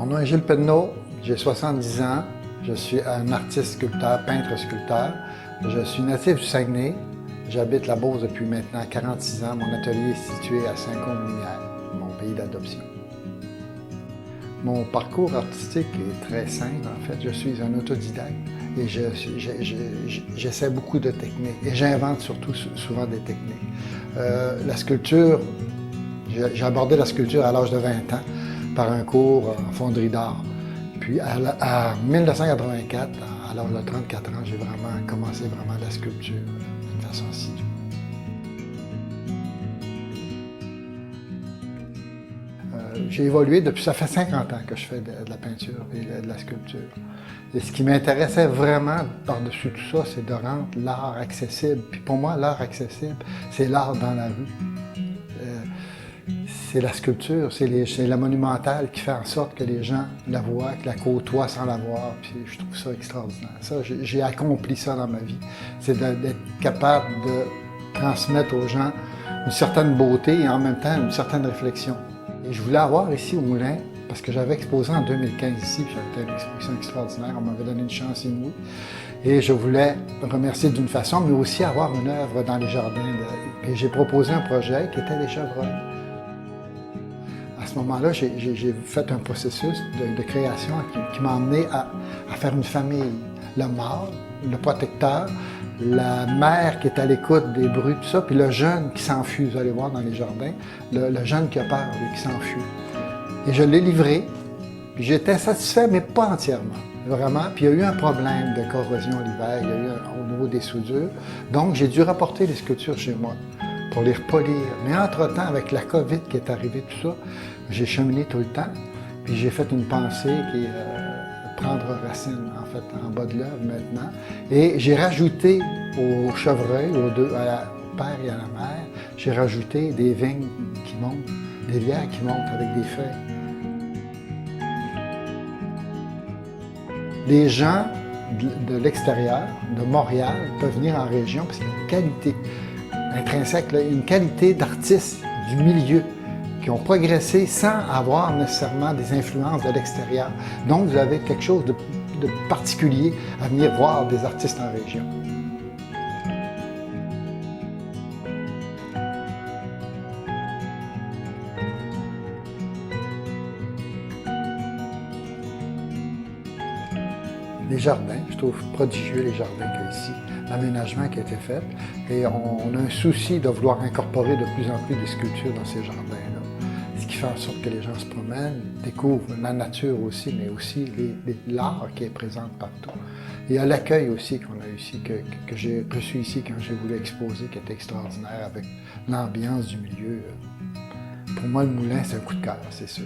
Mon nom est Gilles Penneau, j'ai 70 ans, je suis un artiste sculpteur, peintre sculpteur. Je suis natif du Saguenay, j'habite la Beauce depuis maintenant 46 ans. Mon atelier est situé à Saint-Côme-Lumière, mon pays d'adoption. Mon parcours artistique est très simple en fait, je suis un autodidacte et j'essaie beaucoup de techniques et j'invente surtout souvent des techniques. La sculpture, j'ai abordé la sculpture à l'âge de 20 ans par un cours en fonderie d'art. Puis à 1984, à l'âge de 34 ans, j'ai vraiment commencé la sculpture d'une façon assidue. J'ai évolué depuis, ça fait 50 ans que je fais de la peinture et de la sculpture. Et ce qui m'intéressait vraiment par-dessus tout ça, c'est de rendre l'art accessible. Puis pour moi, l'art accessible, c'est l'art dans la rue. C'est la sculpture, c'est la monumentale qui fait en sorte que les gens la voient, que la côtoient sans la voir. Puis je trouve ça extraordinaire. Ça, j'ai accompli ça dans ma vie. C'est d'être capable de transmettre aux gens une certaine beauté et en même temps une certaine réflexion. Et je voulais avoir ici au Moulin, parce que j'avais exposé en 2015 ici, puis j'avais fait une exposition extraordinaire, on m'avait donné une chance inouïe. Et je voulais remercier d'une façon, mais aussi avoir une œuvre dans les jardins. Et j'ai proposé un projet qui était les chevreuils. À ce moment-là, j'ai fait un processus de création qui m'a amené à faire une famille. Le mâle, le protecteur, la mère qui est à l'écoute des bruits, tout ça, puis le jeune qui s'enfuit. Vous allez voir dans les jardins, le jeune qui a peur, lui, qui s'enfuit. Et je l'ai livré, puis j'étais satisfait, mais pas entièrement, vraiment. Puis il y a eu un problème de corrosion l'hiver, il y a eu au niveau des soudures. Donc j'ai dû rapporter les sculptures chez moi pour les repolir. Mais entre-temps, avec la COVID qui est arrivée, tout ça, j'ai cheminé tout le temps, puis j'ai fait une pensée qui est prendre racine, en fait, en bas de l'œuvre maintenant. Et j'ai rajouté au chevreuil, au père et à la mère, j'ai rajouté des vignes qui montent, des lierres qui montent avec des feuilles. Les gens de l'extérieur, de Montréal, peuvent venir en région parce qu'il y a une qualité intrinsèque, là, une qualité d'artistes du milieu qui ont progressé sans avoir nécessairement des influences de l'extérieur. Donc, vous avez quelque chose de particulier à venir voir des artistes en région. Les jardins, je trouve prodigieux les jardins qu'il y a ici, l'aménagement qui a été fait. Et on a un souci de vouloir incorporer de plus en plus des sculptures dans ces jardins-là. Ce qui fait en sorte que les gens se promènent, découvrent la nature aussi, mais aussi l'art qui est présent partout. Et il y a l'accueil aussi qu'on a ici, que j'ai reçu ici quand j'ai voulu exposer, qui était extraordinaire avec l'ambiance du milieu. Pour moi, le moulin, c'est un coup de cœur, c'est sûr.